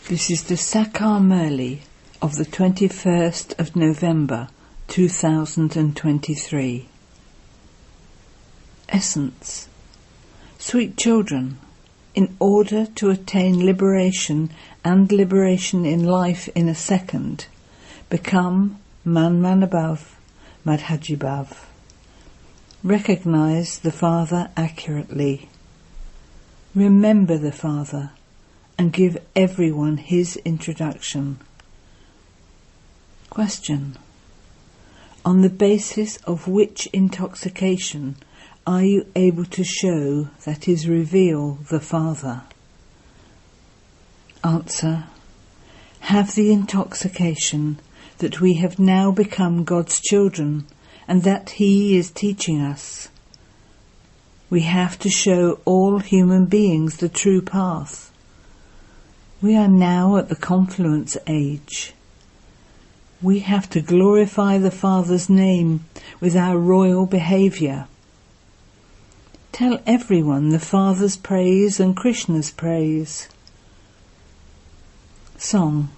This is the Sakar Murli of the 21st of November 2023. Essence. Sweet children, in order to attain liberation and liberation in life in a second, become Man above, Madhajibav. Recognize the Father accurately. Remember the Father and give everyone his introduction. Question. On the basis of which intoxication are you able to show, that is, reveal the Father? Answer. Have the intoxication that we have now become God's children and that He is teaching us. We have to show all human beings the true path. We are now at the confluence age. We have to glorify the Father's name with our royal behaviour. Tell everyone the Father's praise and Krishna's praise. Song.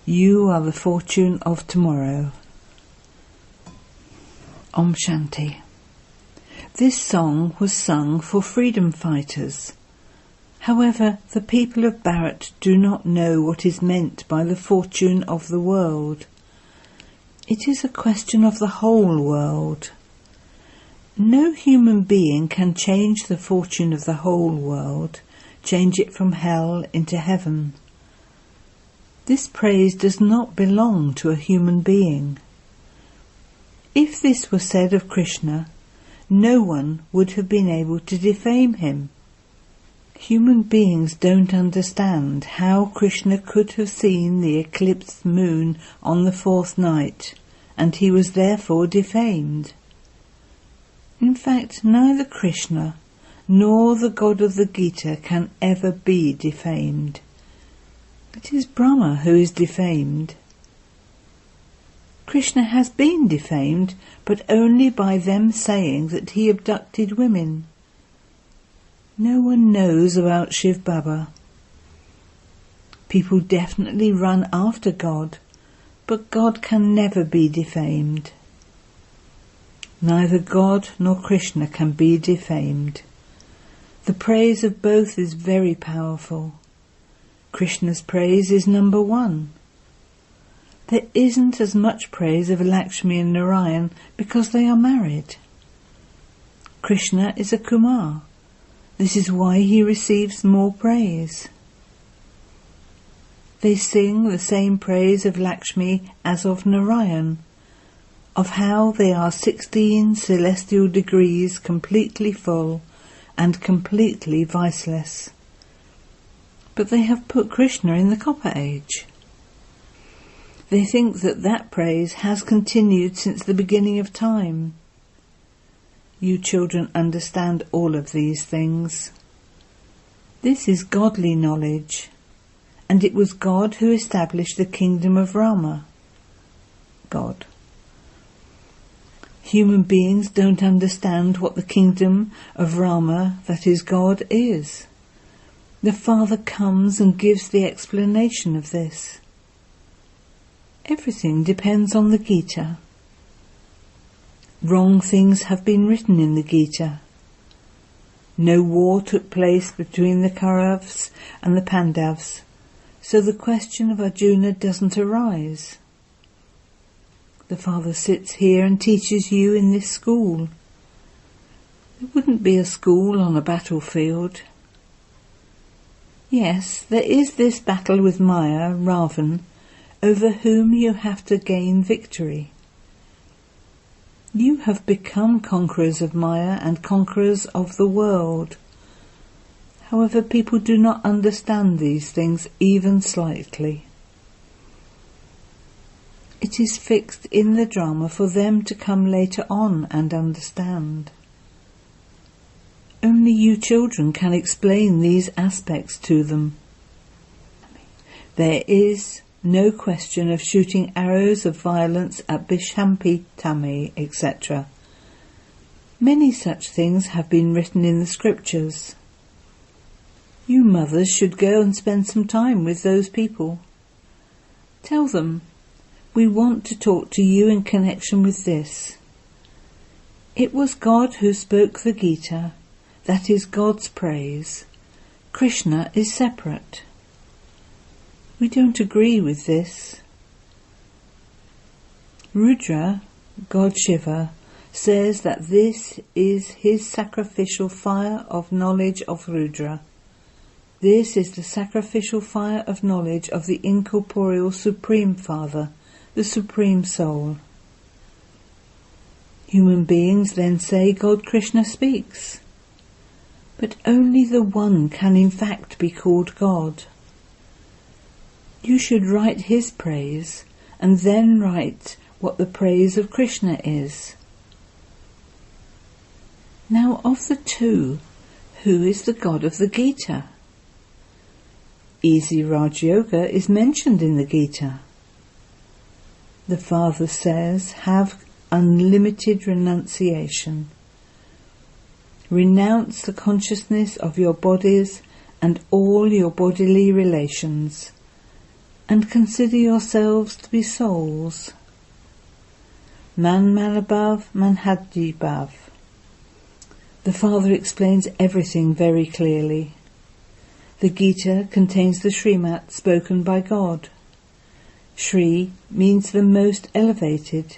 You are the fortune of tomorrow. Om Shanti. This song was sung for freedom fighters. However, the people of Bharat do not know what is meant by the fortune of the world. It is a question of the whole world. No human being can change the fortune of the whole world, change it from hell into heaven. This praise does not belong to a human being. If this were said of Krishna, no one would have been able to defame him. Human beings don't understand how Krishna could have seen the eclipsed moon on the fourth night, and he was therefore defamed. In fact, neither Krishna nor the God of the Gita can ever be defamed. It is Brahma who is defamed. Krishna has been defamed, but only by them saying that he abducted women. No one knows about Shiv Baba. People definitely run after God, but God can never be defamed. Neither God nor Krishna can be defamed. The praise of both is very powerful. Krishna's praise is number one. There isn't as much praise of Lakshmi and Narayan because they are married. Krishna is a Kumar. This is why he receives more praise. They sing the same praise of Lakshmi as of Narayan, of how they are 16 celestial degrees completely full and completely viceless. But they have put Krishna in the Copper Age. They think that that praise has continued since the beginning of time. You children understand all of these things. This is godly knowledge, and it was God who established the kingdom of Rama. God. Human beings don't understand what the kingdom of Rama, that is God, is. The Father comes and gives the explanation of this. Everything depends on the Gita. Wrong things have been written in the Gita. No war took place between the Kauravas and the Pandavas, so the question of Arjuna doesn't arise. The Father sits here and teaches you in this school. There wouldn't be a school on a battlefield. Yes, there is this battle with Maya, Ravan, over whom you have to gain victory. You have become conquerors of Maya and conquerors of the world. However, people do not understand these things even slightly. It is fixed in the drama for them to come later on and understand. Only you children can explain these aspects to them. There is no question of shooting arrows of violence at Bishampi, Tame, etc. Many such things have been written in the scriptures. You mothers should go and spend some time with those people. Tell them, we want to talk to you in connection with this. It was God who spoke the Gita, that is God's praise. Krishna is separate. We don't agree with this. Rudra, God Shiva, says that this is his sacrificial fire of knowledge of Rudra. This is the sacrificial fire of knowledge of the incorporeal Supreme Father, the Supreme Soul. Human beings then say God Krishna speaks. But only the one can in fact be called God. You should write his praise and then write what the praise of Krishna is. Now of the two, who is the God of the Gita? Easy Raj Yoga is mentioned in the Gita. The Father says, have unlimited renunciation. Renounce the consciousness of your bodies and all your bodily relations, and consider yourselves to be souls. Man Manabhav Manhadji Bhav. The Father explains everything very clearly. The Gita contains the Srimat spoken by God. Shri means the most elevated,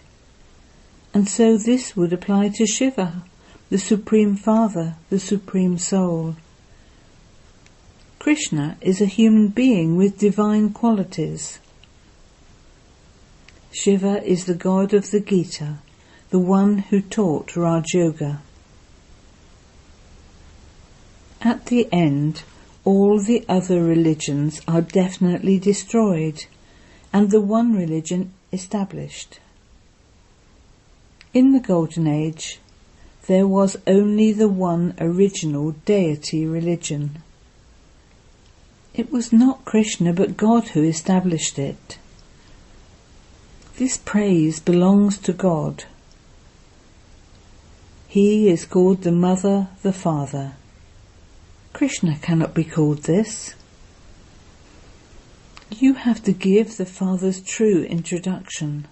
and so this would apply to Shiva, the Supreme Father, the Supreme Soul. Krishna is a human being with divine qualities. Shiva is the God of the Gita, the one who taught Raj Yoga. At the end, all the other religions are definitely destroyed, and the one religion established. In the Golden Age, there was only the one original deity religion. It was not Krishna but God who established it. This praise belongs to God. He is called the Mother, the Father. Krishna cannot be called this. You have to give the Father's true introduction.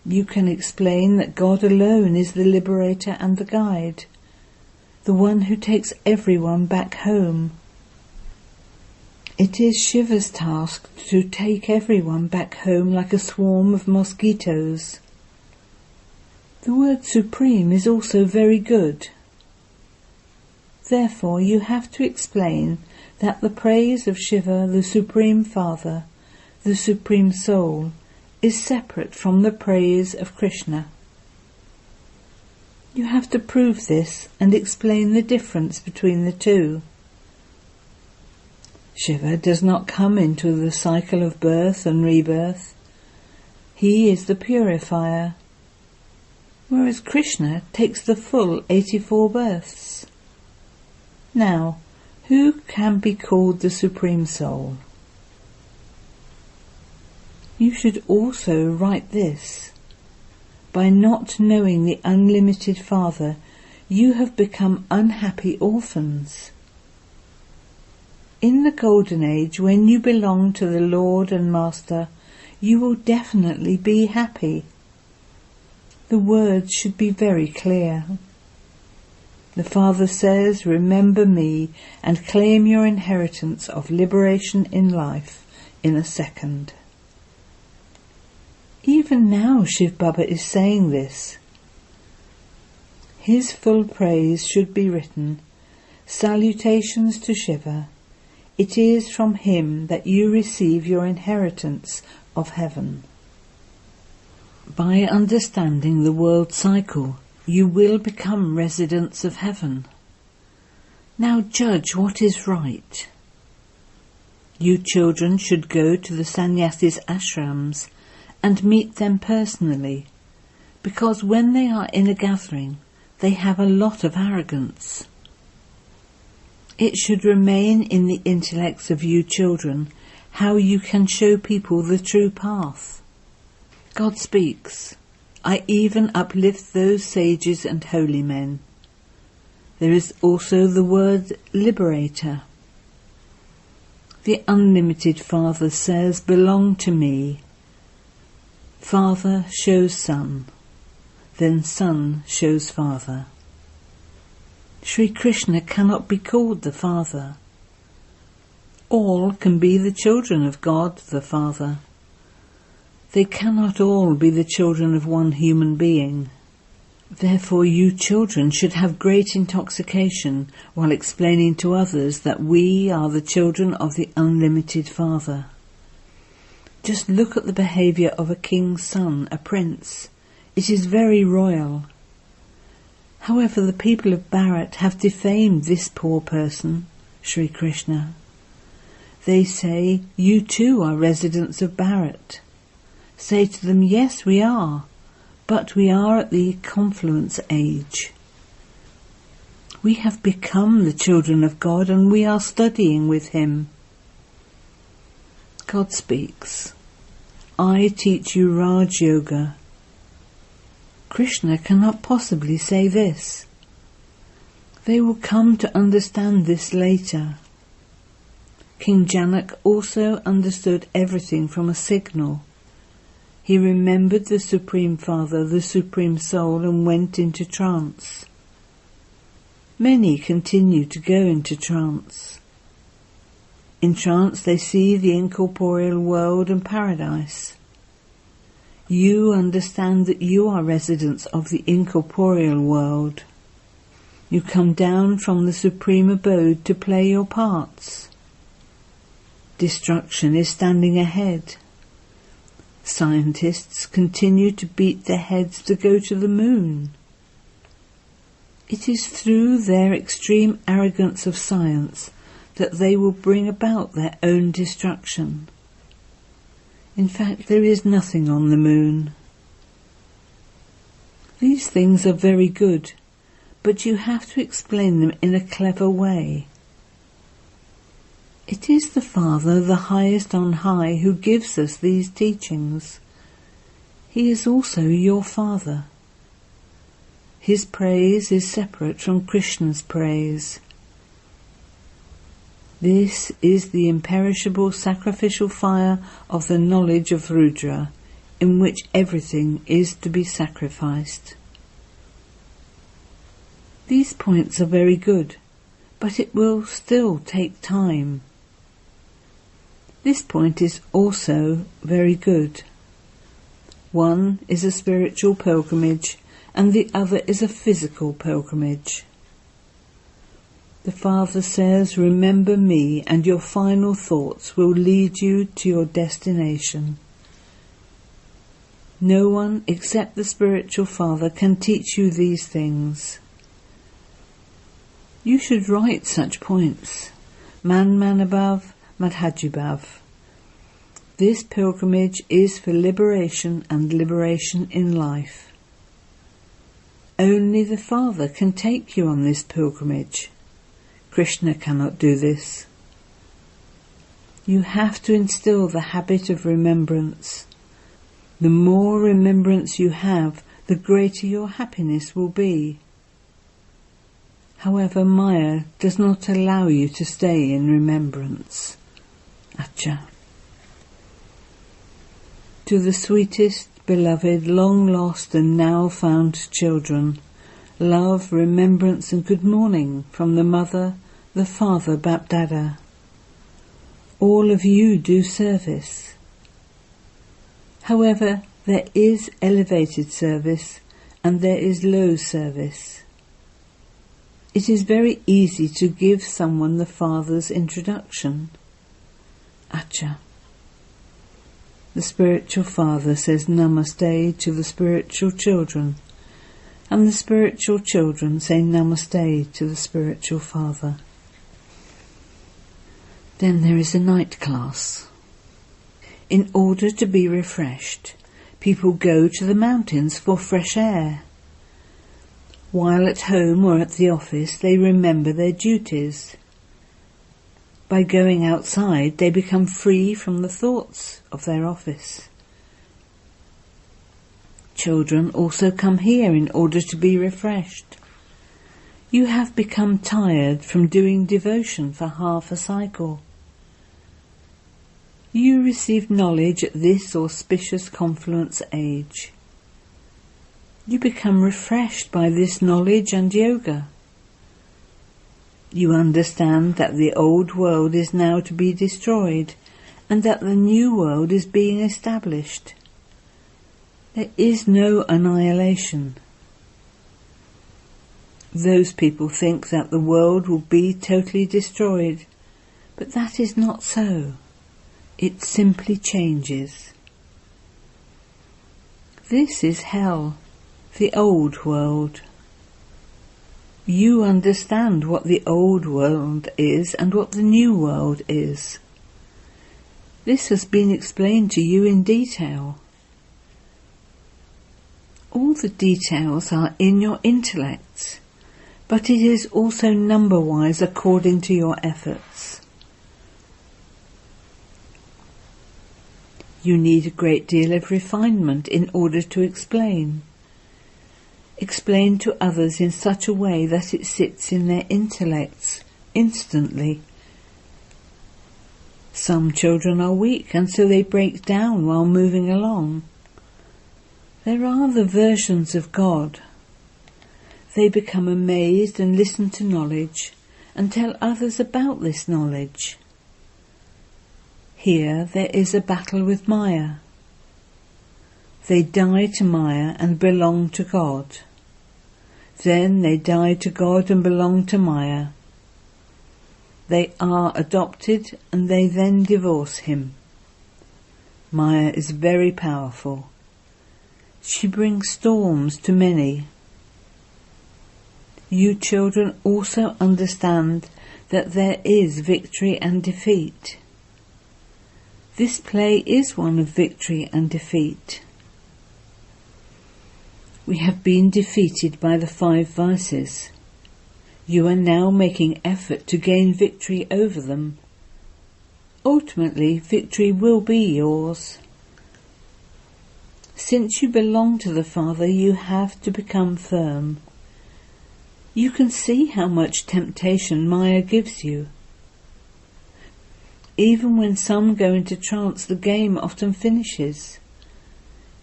You can explain that God alone is the liberator and the guide, the one who takes everyone back home. It is Shiva's task to take everyone back home like a swarm of mosquitoes. The word supreme is also very good. Therefore you have to explain that the praise of Shiva, the Supreme Father, the Supreme Soul, is separate from the praise of Krishna. You have to prove this and explain the difference between the two. Shiva does not come into the cycle of birth and rebirth. He is the purifier, whereas Krishna takes the full 84 births. Now, who can be called the Supreme Soul? You should also write this. By not knowing the unlimited Father, you have become unhappy orphans. In the Golden Age, when you belong to the Lord and Master, you will definitely be happy. The words should be very clear. The Father says, remember me and claim your inheritance of liberation in life in a second. Even now Shiv Baba is saying this. His full praise should be written, salutations to Shiva. It is from him that you receive your inheritance of heaven. By understanding the world cycle, you will become residents of heaven. Now judge what is right. You children should go to the sannyasis' ashrams and meet them personally, because when they are in a gathering, they have a lot of arrogance. It should remain in the intellects of you children how you can show people the true path. God speaks, I even uplift those sages and holy men. there is also the word liberator. The unlimited Father says, "Belong to me." Father shows Son, then Son shows Father. Sri Krishna cannot be called the Father. All can be the children of God the Father. They cannot all be the children of one human being. Therefore you children should have great intoxication while explaining to others that we are the children of the unlimited Father. Just look at the behaviour of a king's son, a prince. It is very royal. However, the people of Bharat have defamed this poor person, Sri Krishna. They say, "You too are residents of Bharat." Say to them, "Yes, we are, but we are at the confluence age. We have become the children of God and we are studying with Him." God speaks, "I teach you Raj Yoga." Krishna cannot possibly say this. They will come to understand this later. King Janak also understood everything from a signal. He remembered the Supreme Father, the Supreme Soul, and went into trance. Many continue to go into trance. In trance they see the incorporeal world and paradise. You understand that you are residents of the incorporeal world. You come down from the supreme abode to play your parts. Destruction is standing ahead. Scientists continue to beat their heads to go to the moon. It is through their extreme arrogance of science that they will bring about their own destruction. In fact, there is nothing on the moon. These things are very good, but you have to explain them in a clever way. It is the Father, the highest on high, who gives us these teachings. He is also your Father. His praise is separate from Krishna's praise. This is the imperishable sacrificial fire of the knowledge of Rudra, in which everything is to be sacrificed. These points are very good, but it will still take time. This point is also very good. One is a spiritual pilgrimage and the other is a physical pilgrimage. The Father says, "Remember me and your final thoughts will lead you to your destination." No one except the spiritual Father can teach you these things. You should write such points. Man above, Madhajibhav. This pilgrimage is for liberation and liberation in life. Only the Father can take you on this pilgrimage. Krishna cannot do this. You have to instill the habit of remembrance. The more remembrance you have, the greater your happiness will be. However, Maya does not allow you to stay in remembrance. Acha. To the sweetest, beloved, long lost and now found children, love, remembrance and good morning from the Mother, the Father, Bapdada. All of you do service. However, there is elevated service and there is low service. It is very easy to give someone the Father's introduction. Acha. The spiritual Father says Namaste to the spiritual children, and the spiritual children say Namaste to the spiritual Father. Then there is a night class. In order to be refreshed, people go to the mountains for fresh air. While at home or at the office, they remember their duties. By going outside, they become free from the thoughts of their office. Children also come here in order to be refreshed. You have become tired from doing devotion for half a cycle. You received knowledge at this auspicious confluence age. You become refreshed by this knowledge and yoga. You understand that the old world is now to be destroyed and that the new world is being established. There is no annihilation. Those people think that the world will be totally destroyed, but that is not so. It simply changes. This is hell, the old world. You understand what the old world is and what the new world is. This has been explained to you in detail. All the details are in your intellects, but it is also number-wise according to your efforts. You need a great deal of refinement in order to explain. Explain to others in such a way that it sits in their intellects instantly. Some children are weak and so they break down while moving along. There are the versions of God. They become amazed and listen to knowledge and tell others about this knowledge. Here there is a battle with Maya. They die to Maya and belong to God. Then they die to God and belong to Maya. They are adopted and they then divorce him. Maya is very powerful. She brings storms to many. You children also understand that there is victory and defeat. This play is one of victory and defeat. We have been defeated by the 5 vices. You are now making effort to gain victory over them. Ultimately, victory will be yours. Since you belong to the Father, you have to become firm. You can see how much temptation Maya gives you. Even when some go into trance, the game often finishes.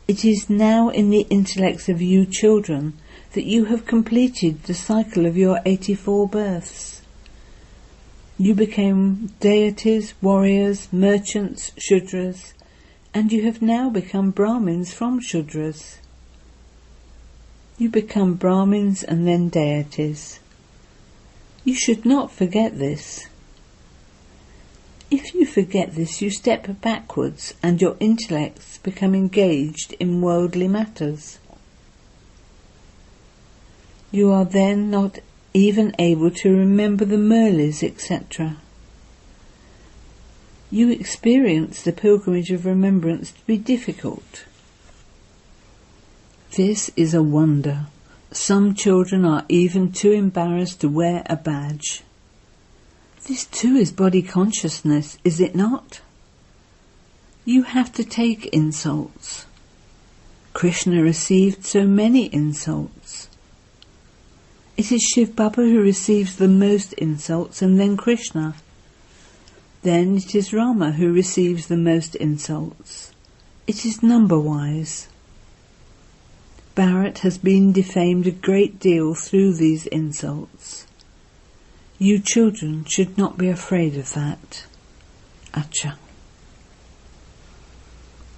It is now in the intellects of you children that you have completed the cycle of your 84 births. You became deities, warriors, merchants, Shudras, and you have now become Brahmins from Shudras. You become Brahmins and then deities. You should not forget this. If you forget this, you step backwards and your intellects become engaged in worldly matters. You are then not even able to remember the Murlis, etc. You experience the pilgrimage of remembrance to be difficult. This is a wonder. Some children are even too embarrassed to wear a badge. This too is body consciousness, is it not? You have to take insults. Krishna received so many insults. It is Shiv Baba who receives the most insults and then Krishna. Then it is Rama who receives the most insults. It is number-wise. Bharat has been defamed a great deal through these insults. You children should not be afraid of that. Acha.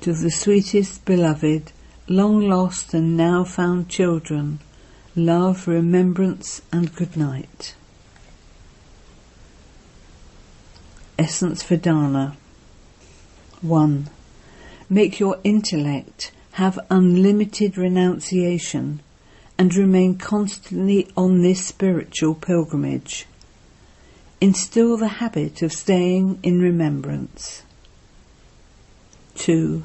To the sweetest beloved, long lost and now found children, love, remembrance and good night. Essence for Dana. 1. Make your intellect have unlimited renunciation and remain constantly on this spiritual pilgrimage. Instill the habit of staying in remembrance. 2.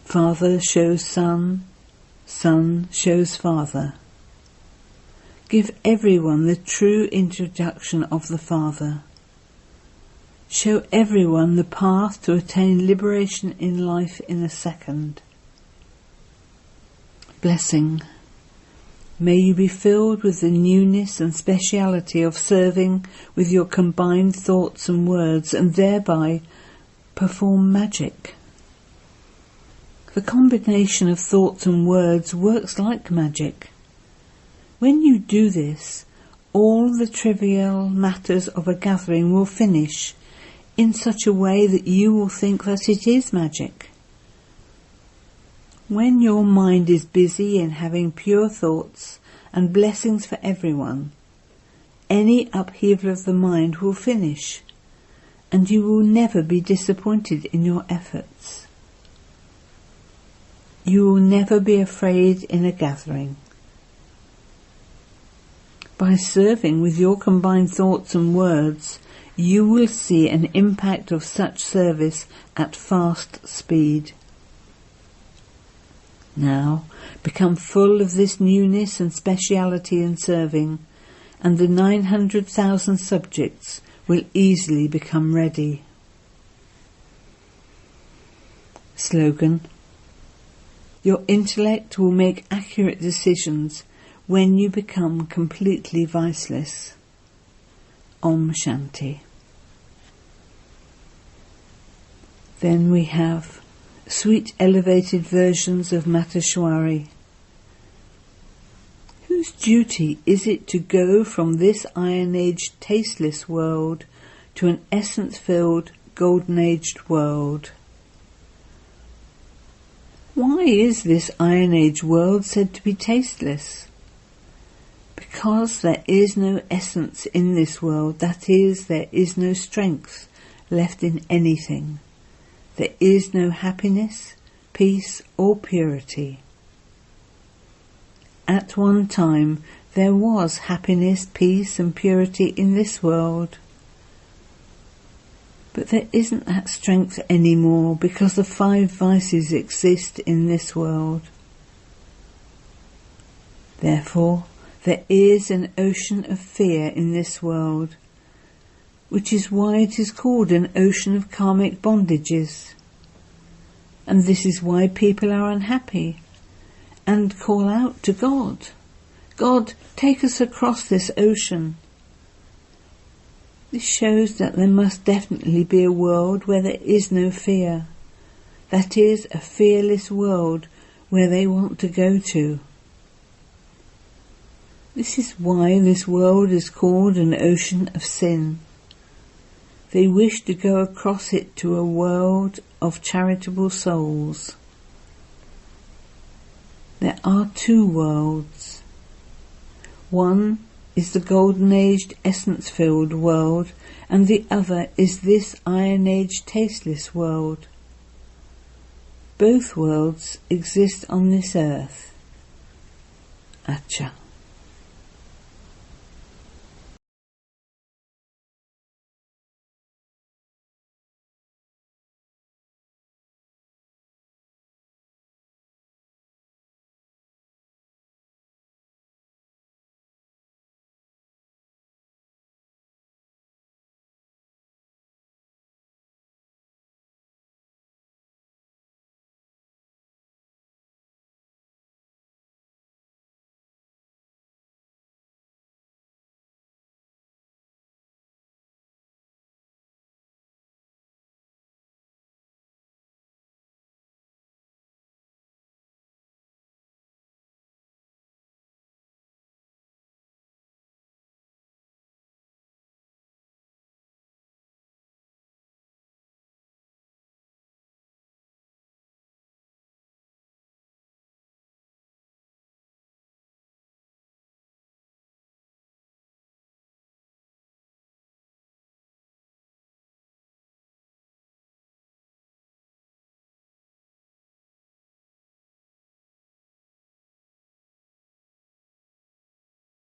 Father shows Son, Son shows Father. Give everyone the true introduction of the Father. Show everyone the path to attain liberation in life in a second. Blessing. May you be filled with the newness and speciality of serving with your combined thoughts and words, and thereby perform magic. The combination of thoughts and words works like magic. When you do this, all the trivial matters of a gathering will finish in such a way that you will think that it is magic. When your mind is busy in having pure thoughts and blessings for everyone, any upheaval of the mind will finish, and you will never be disappointed in your efforts. You will never be afraid in a gathering. By serving with your combined thoughts and words, you will see an impact of such service at fast speed. Now, become full of this newness and speciality in serving, and the 900,000 subjects will easily become ready. Slogan: your intellect will make accurate decisions when you become completely viceless. Om Shanti. Then we have sweet elevated versions of Mateshwari. Whose duty is it to go from this iron-aged tasteless world to an essence-filled golden-aged world? Why is this iron-age world said to be tasteless? Because there is no essence in this world, that is, there is no strength left in anything. There is no happiness, peace or purity. At one time there was happiness, peace and purity in this world. But there isn't that strength anymore because the 5 vices exist in this world. Therefore, there is an ocean of fear in this world, which is why it is called an ocean of karmic bondages. And this is why people are unhappy and call out to God. God, take us across this ocean. This shows that there must definitely be a world where there is no fear. That is, a fearless world where they want to go to. This is why this world is called an ocean of sin. They wish to go across it to a world of charitable souls. There are 2 worlds. One is the golden-aged, essence-filled world, and the other is this iron-aged, tasteless world. Both worlds exist on this earth. Acha.